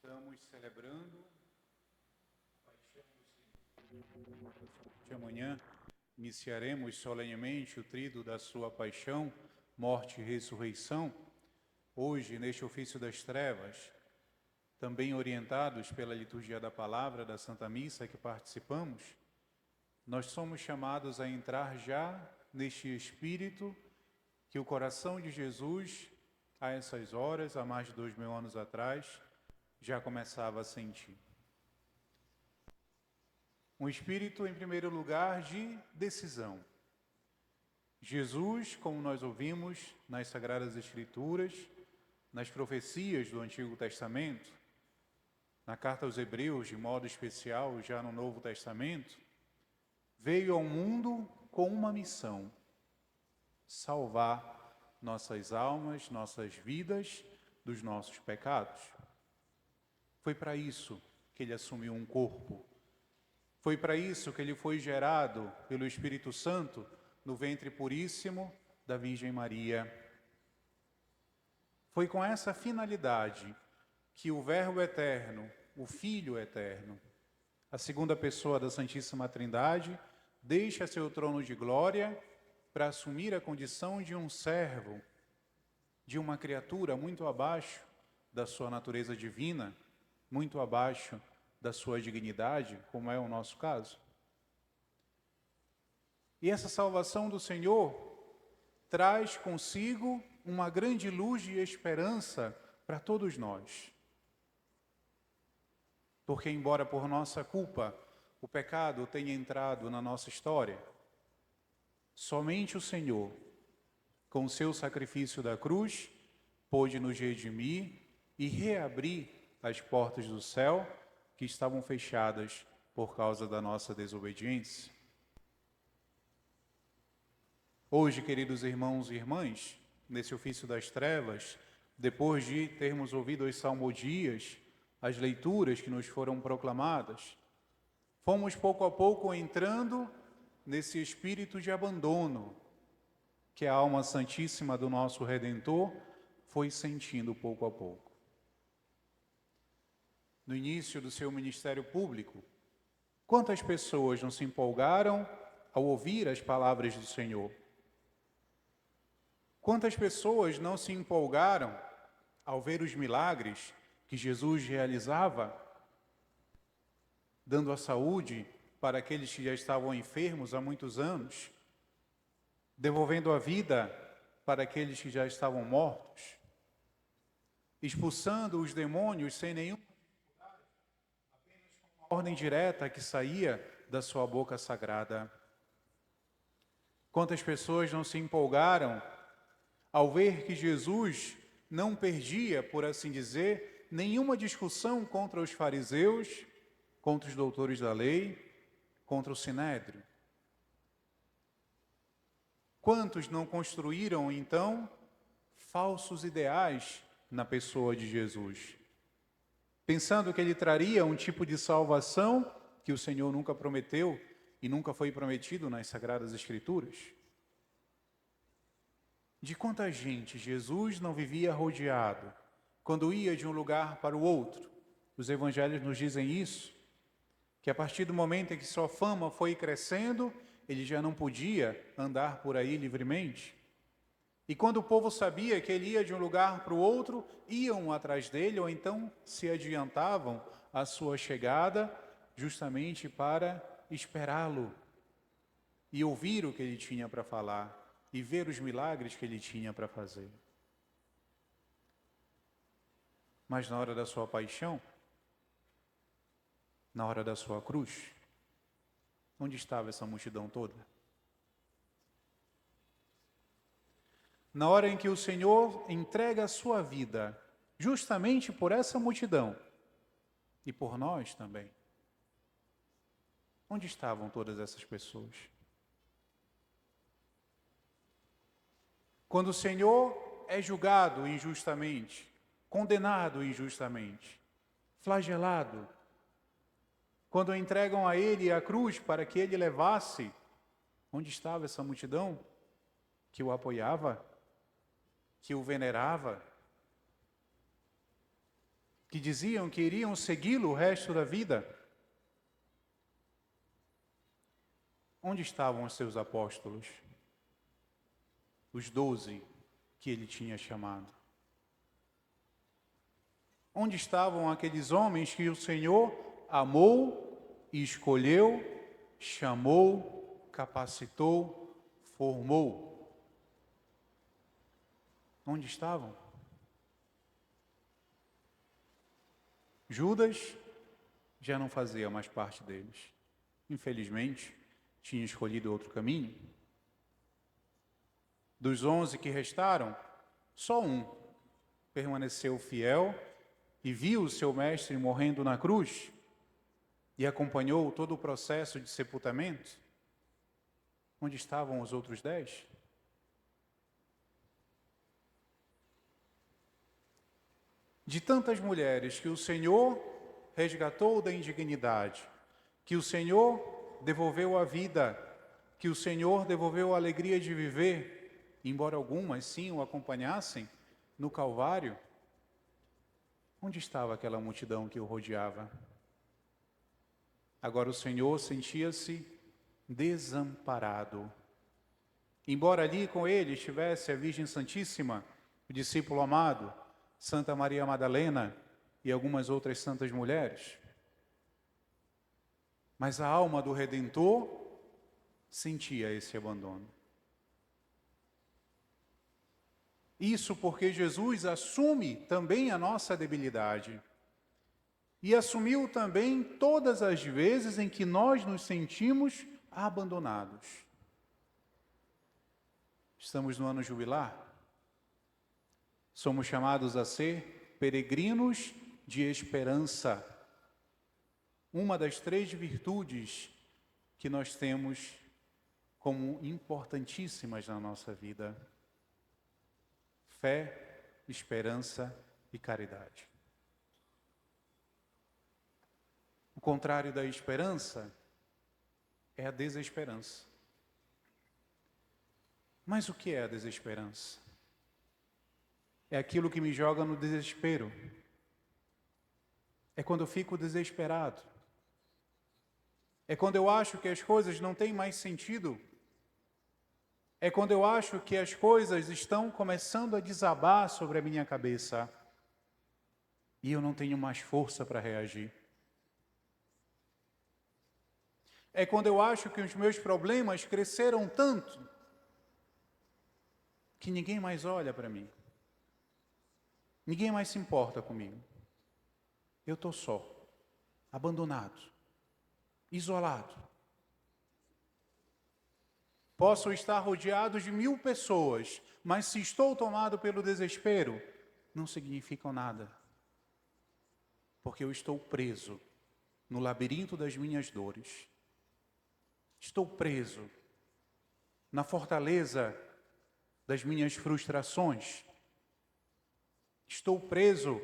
Estamos celebrando a paixão do Senhor. Amanhã iniciaremos solenemente o tríduo da sua paixão, morte e ressurreição. Hoje, neste ofício das trevas, também orientados pela liturgia da palavra da Santa Missa que participamos, nós somos chamados a entrar já neste espírito que o coração de Jesus, a essas horas, há mais de 2000 anos atrás, já começava a sentir. Um espírito, em primeiro lugar, de decisão. Jesus, como nós ouvimos nas Sagradas Escrituras, nas profecias do Antigo Testamento, na carta aos Hebreus, de modo especial, já no Novo Testamento, veio ao mundo com uma missão: salvar nossas almas, nossas vidas dos nossos pecados. Foi para isso que ele assumiu um corpo. Foi para isso que ele foi gerado pelo Espírito Santo no ventre puríssimo da Virgem Maria. Foi com essa finalidade que o Verbo eterno, o Filho eterno, a segunda pessoa da Santíssima Trindade, deixa seu trono de glória para assumir a condição de um servo, de uma criatura muito abaixo da sua natureza divina, muito abaixo da sua dignidade, como é o nosso caso. E essa salvação do Senhor traz consigo uma grande luz de esperança para todos nós. Porque, embora por nossa culpa o pecado tenha entrado na nossa história, somente o Senhor, com o seu sacrifício da cruz, pôde nos redimir e reabrir as portas do céu que estavam fechadas por causa da nossa desobediência. Hoje, queridos irmãos e irmãs, nesse ofício das trevas, depois de termos ouvido as salmodias, as leituras que nos foram proclamadas, fomos pouco a pouco entrando nesse espírito de abandono que a alma santíssima do nosso Redentor foi sentindo pouco a pouco. No início do seu ministério público, quantas pessoas não se empolgaram ao ouvir as palavras do Senhor? Quantas pessoas não se empolgaram ao ver os milagres que Jesus realizava, dando a saúde para aqueles que já estavam enfermos há muitos anos, devolvendo a vida para aqueles que já estavam mortos, expulsando os demônios sem nenhuma ordem direta que saía da sua boca sagrada. Quantas pessoas não se empolgaram ao ver que Jesus não perdia, por assim dizer, nenhuma discussão contra os fariseus, contra os doutores da lei, contra o Sinédrio? Quantos não construíram, então, falsos ideais na pessoa de Jesus, pensando que ele traria um tipo de salvação que o Senhor nunca prometeu e nunca foi prometido nas Sagradas Escrituras? De quanta gente Jesus não vivia rodeado quando ia de um lugar para o outro? Os evangelhos nos dizem isso, que a partir do momento em que sua fama foi crescendo, ele já não podia andar por aí livremente. E quando o povo sabia que ele ia de um lugar para o outro, iam atrás dele, ou então se adiantavam à sua chegada, justamente para esperá-lo e ouvir o que ele tinha para falar e ver os milagres que ele tinha para fazer. Mas na hora da sua paixão, na hora da sua cruz, onde estava essa multidão toda? Na hora em que o Senhor entrega a sua vida, justamente por essa multidão, e por nós também, onde estavam todas essas pessoas? Quando o Senhor é julgado injustamente, condenado injustamente, flagelado, quando entregam a Ele a cruz para que Ele levasse, onde estava essa multidão que o apoiava, que o venerava? que diziam que iriam segui-lo o resto da vida. Onde estavam os seus apóstolos? Os 12 que ele tinha chamado. Onde estavam aqueles homens que o Senhor amou e escolheu, chamou, capacitou, formou? Onde estavam? Judas já não fazia mais parte deles. Infelizmente, tinha escolhido outro caminho. Dos 11 que restaram, só um permaneceu fiel e viu o seu mestre morrendo na cruz e acompanhou todo o processo de sepultamento. Onde estavam os outros 10? De tantas mulheres que o Senhor resgatou da indignidade, que o Senhor devolveu a vida, que o Senhor devolveu a alegria de viver, embora algumas sim o acompanhassem no Calvário, onde estava aquela multidão que o rodeava? Agora o Senhor sentia-se desamparado. Embora ali com ele estivesse a Virgem Santíssima, o discípulo amado, Santa Maria Madalena e algumas outras santas mulheres. Mas a alma do Redentor sentia esse abandono. Isso porque Jesus assume também a nossa debilidade. E assumiu também todas as vezes em que nós nos sentimos abandonados. Estamos no ano jubilar. Somos chamados a ser peregrinos de esperança. Uma das 3 virtudes que nós temos como importantíssimas na nossa vida: fé, esperança e caridade. O contrário da esperança é a desesperança. Mas o que é a desesperança? É aquilo que me joga no desespero. É quando eu fico desesperado. É quando eu acho que as coisas não têm mais sentido. É quando eu acho que as coisas estão começando a desabar sobre a minha cabeça e eu não tenho mais força para reagir. É quando eu acho que os meus problemas cresceram tanto que ninguém mais olha para mim. Ninguém mais se importa comigo. Eu estou só, abandonado, isolado. Posso estar rodeado de 1000 pessoas, mas se estou tomado pelo desespero, não significam nada. Porque eu estou preso no labirinto das minhas dores. Estou preso na fortaleza das minhas frustrações. Estou preso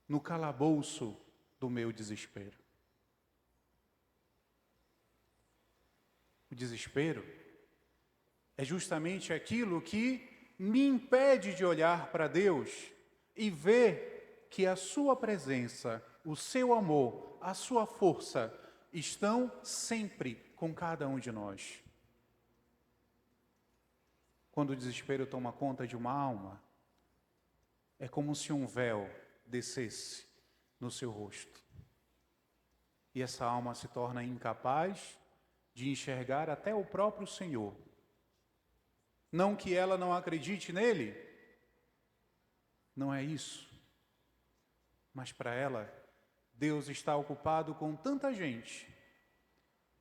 no calabouço do meu desespero. O desespero é justamente aquilo que me impede de olhar para Deus e ver que a sua presença, o seu amor, a sua força estão sempre com cada um de nós. Quando o desespero toma conta de uma alma, é como se um véu descesse no seu rosto. E essa alma se torna incapaz de enxergar até o próprio Senhor. Não que ela não acredite nele, não é isso. Mas para ela, Deus está ocupado com tanta gente.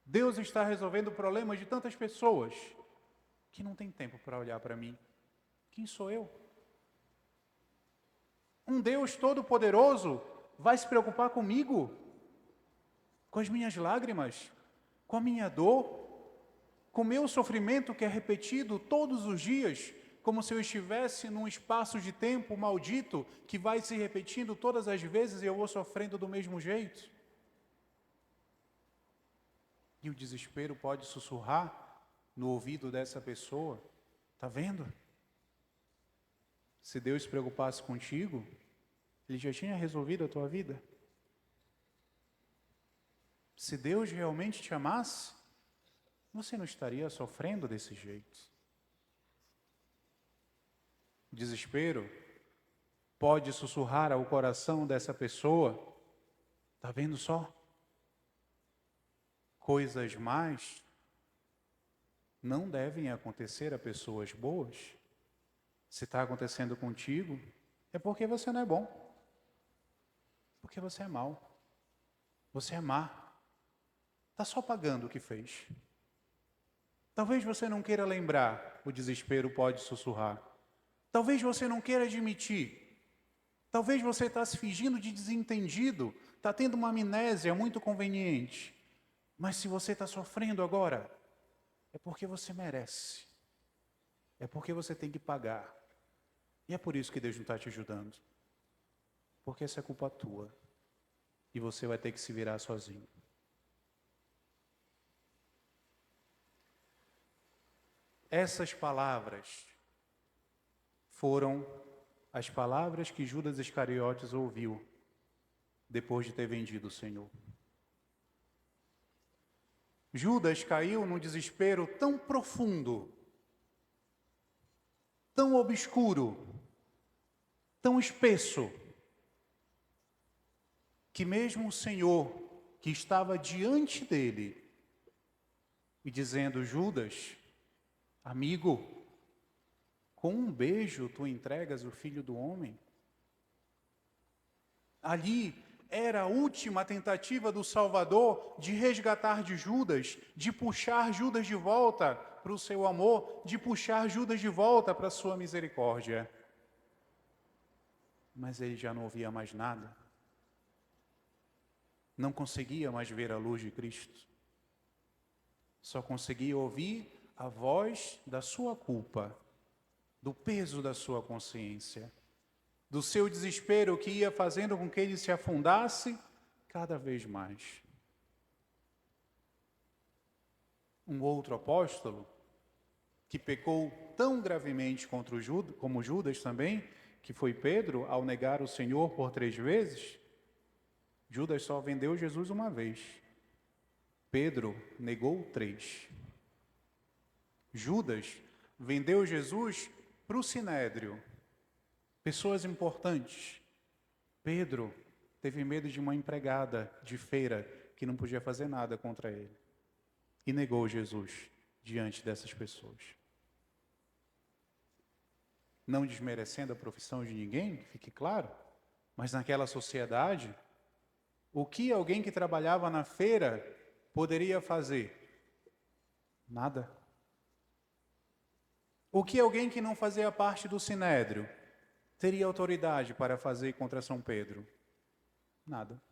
Deus está resolvendo problemas de tantas pessoas que não tem tempo para olhar para mim. Quem sou eu? Um Deus todo-poderoso vai se preocupar comigo, com as minhas lágrimas, com a minha dor, com o meu sofrimento que é repetido todos os dias, como se eu estivesse num espaço de tempo maldito que vai se repetindo todas as vezes e eu vou sofrendo do mesmo jeito. E o desespero pode sussurrar no ouvido dessa pessoa: tá vendo? Se Deus se preocupasse contigo, Ele já tinha resolvido a tua vida? Se Deus realmente te amasse, você não estaria sofrendo desse jeito. O desespero pode sussurrar ao coração dessa pessoa: está vendo só? Coisas más não devem acontecer a pessoas boas. Se está acontecendo contigo, é porque você não é bom. Porque você é mau. Você é má. Está só pagando o que fez. Talvez você não queira lembrar, o desespero pode sussurrar. Talvez você não queira admitir. Talvez você está se fingindo de desentendido, está tendo uma amnésia muito conveniente. Mas se você está sofrendo agora, é porque você merece. É porque você tem que pagar. E é por isso que Deus não está te ajudando. Porque essa é culpa tua. E você vai ter que se virar sozinho. Essas palavras foram as palavras que Judas Iscariotes ouviu depois de ter vendido o Senhor. Judas caiu num desespero tão profundo, tão obscuro, tão espesso, que mesmo o Senhor, que estava diante dele, e dizendo: Judas, amigo, com um beijo tu entregas o Filho do Homem? Ali era a última tentativa do Salvador de resgatar de Judas, de puxar Judas de volta para o seu amor, de puxar Judas de volta para a sua misericórdia. Mas ele já não ouvia mais nada. Não conseguia mais ver a luz de Cristo. Só conseguia ouvir a voz da sua culpa, do peso da sua consciência, do seu desespero que ia fazendo com que ele se afundasse cada vez mais. Um outro apóstolo, que pecou tão gravemente contra como Judas também, que foi Pedro, ao negar o Senhor por 3 vezes, Judas só vendeu Jesus uma vez. Pedro negou 3. Judas vendeu Jesus para o Sinédrio. Pessoas importantes. Pedro teve medo de uma empregada de feira que não podia fazer nada contra ele. E negou Jesus diante dessas pessoas. Não desmerecendo a profissão de ninguém, que fique claro, mas naquela sociedade, o que alguém que trabalhava na feira poderia fazer? Nada. O que alguém que não fazia parte do Sinédrio teria autoridade para fazer contra São Pedro? Nada.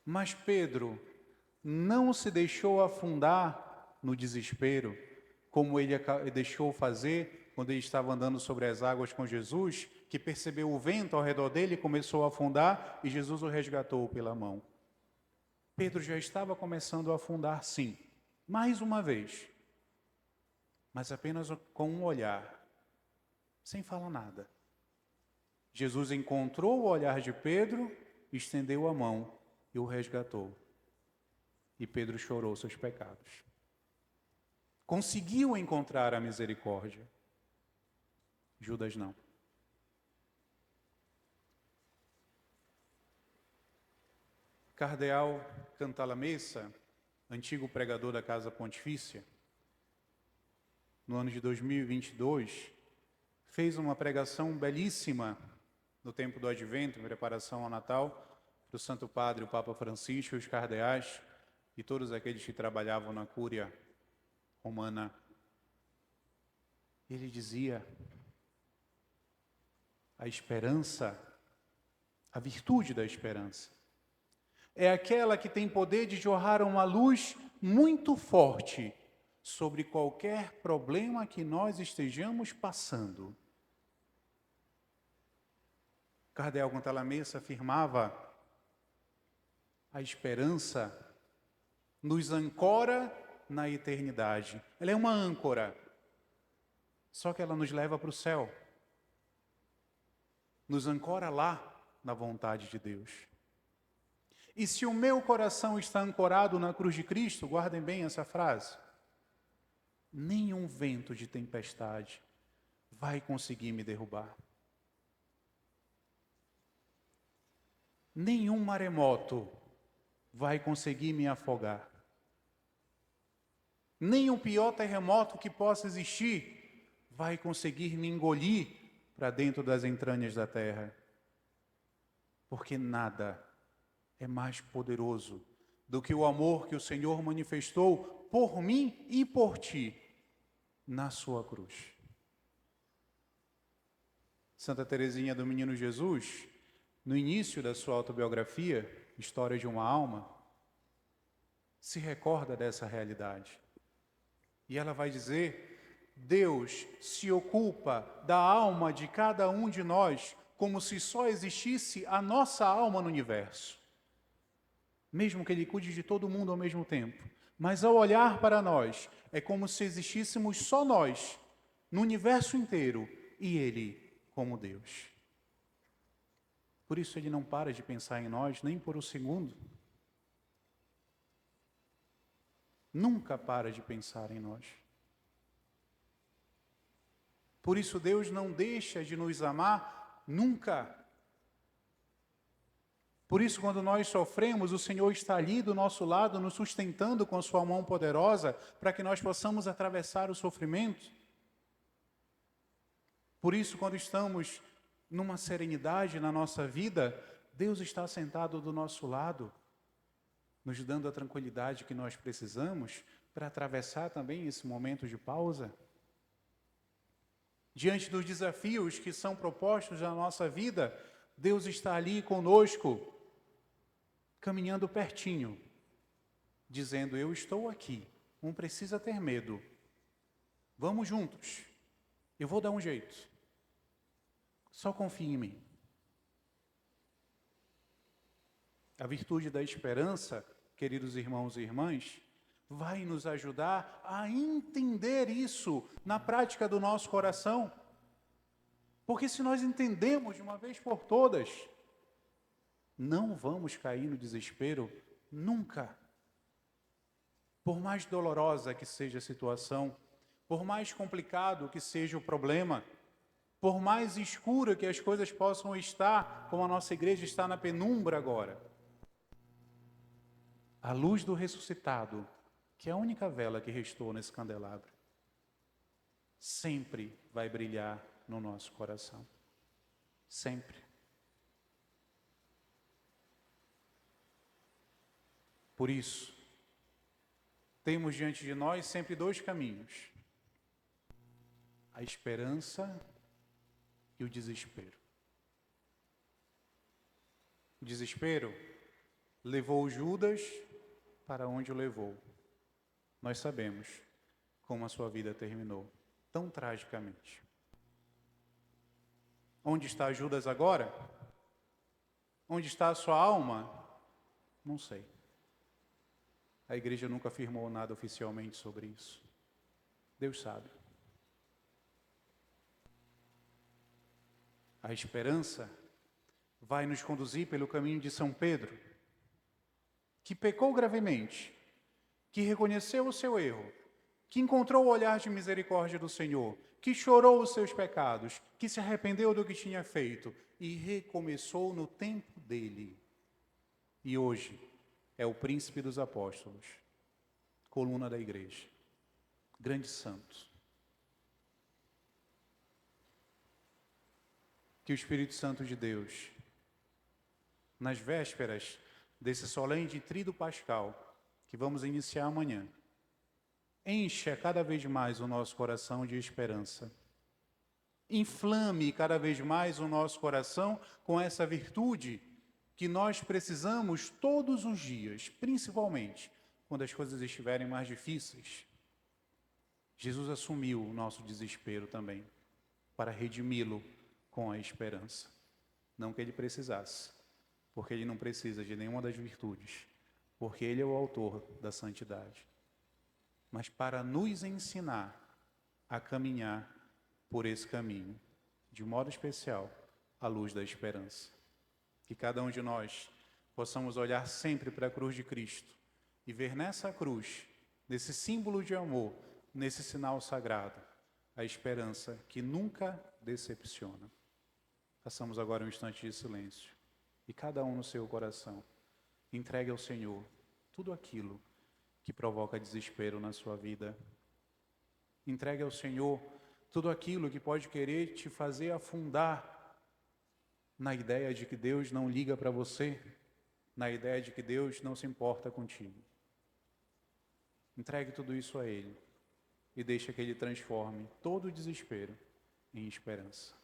Mas Pedro não se deixou afundar no desespero, como ele deixou fazer quando ele estava andando sobre as águas com Jesus, que percebeu o vento ao redor dele e começou a afundar, e Jesus o resgatou pela mão. Pedro já estava começando a afundar, sim, mais uma vez, mas apenas com um olhar, sem falar nada. Jesus encontrou o olhar de Pedro, estendeu a mão e o resgatou. E Pedro chorou seus pecados. Conseguiu encontrar a misericórdia. Judas não. Cardeal Cantalamessa, antigo pregador da Casa Pontifícia, no ano de 2022, fez uma pregação belíssima no tempo do Advento, em preparação ao Natal, do Santo Padre, o Papa Francisco, os cardeais e todos aqueles que trabalhavam na Cúria Romana. Ele dizia: a esperança, a virtude da esperança, é aquela que tem poder de jorrar uma luz muito forte sobre qualquer problema que nós estejamos passando. Cardeal Cantalamessa afirmava: a esperança nos ancora na eternidade. Ela é uma âncora, só que ela nos leva para o céu. nos ancora lá na vontade de Deus. E se o meu coração está ancorado na cruz de Cristo, guardem bem essa frase, nenhum vento de tempestade vai conseguir me derrubar. Nenhum maremoto vai conseguir me afogar. Nem o pior terremoto que possa existir vai conseguir me engolir para dentro das entranhas da terra. Porque nada é mais poderoso do que o amor que o Senhor manifestou por mim e por ti na sua cruz. Santa Teresinha do Menino Jesus, no início da sua autobiografia, História de uma Alma, se recorda dessa realidade. E ela vai dizer: Deus se ocupa da alma de cada um de nós como se só existisse a nossa alma no universo. Mesmo que Ele cuide de todo mundo ao mesmo tempo. Mas ao olhar para nós, é como se existíssemos só nós, no universo inteiro, e Ele como Deus. Por isso Ele não para de pensar em nós, nem por um segundo. Nunca para de pensar em nós. Por isso Deus não deixa de nos amar nunca. Por isso, quando nós sofremos, o Senhor está ali do nosso lado, nos sustentando com a sua mão poderosa, para que nós possamos atravessar o sofrimento. Por isso, quando estamos numa serenidade na nossa vida, Deus está sentado do nosso lado, nos dando a tranquilidade que nós precisamos para atravessar também esse momento de pausa. Diante dos desafios que são propostos na nossa vida, Deus está ali conosco, caminhando pertinho, dizendo: eu estou aqui, não precisa ter medo, vamos juntos, eu vou dar um jeito, só confie em mim. A virtude da esperança, queridos irmãos e irmãs, vai nos ajudar a entender isso na prática do nosso coração. Porque se nós entendemos de uma vez por todas, não vamos cair no desespero nunca. Por mais dolorosa que seja a situação, por mais complicado que seja o problema, por mais escura que as coisas possam estar, como a nossa igreja está na penumbra agora, a luz do ressuscitado, que é a única vela que restou nesse candelabro, sempre vai brilhar no nosso coração. Sempre. Por isso, temos diante de nós sempre dois caminhos: a esperança e o desespero. O desespero levou Judas para onde o levou. Nós sabemos como a sua vida terminou, tão tragicamente. Onde está Judas agora? Onde está a sua alma? Não sei. A igreja nunca afirmou nada oficialmente sobre isso. Deus sabe. A esperança vai nos conduzir pelo caminho de São Pedro, que pecou gravemente, que reconheceu o seu erro, que encontrou o olhar de misericórdia do Senhor, que chorou os seus pecados, que se arrependeu do que tinha feito e recomeçou no tempo dele. E hoje é o príncipe dos apóstolos, coluna da igreja, grande santo. Que o Espírito Santo de Deus, nas vésperas desse solene tríduo pascal, que vamos iniciar amanhã, encha cada vez mais o nosso coração de esperança. Inflame cada vez mais o nosso coração com essa virtude que nós precisamos todos os dias, principalmente quando as coisas estiverem mais difíceis. Jesus assumiu o nosso desespero também, para redimi-lo com a esperança. Não que ele precisasse, porque ele não precisa de nenhuma das virtudes, porque ele é o autor da santidade. Mas para nos ensinar a caminhar por esse caminho, de modo especial, a luz da esperança. Que cada um de nós possamos olhar sempre para a cruz de Cristo e ver nessa cruz, nesse símbolo de amor, nesse sinal sagrado, a esperança que nunca decepciona. Façamos agora um instante de silêncio e cada um no seu coração entregue ao Senhor tudo aquilo que provoca desespero na sua vida. Entregue ao Senhor tudo aquilo que pode querer te fazer afundar na ideia de que Deus não liga para você, na ideia de que Deus não se importa contigo. Entregue tudo isso a Ele e deixe que Ele transforme todo o desespero em esperança.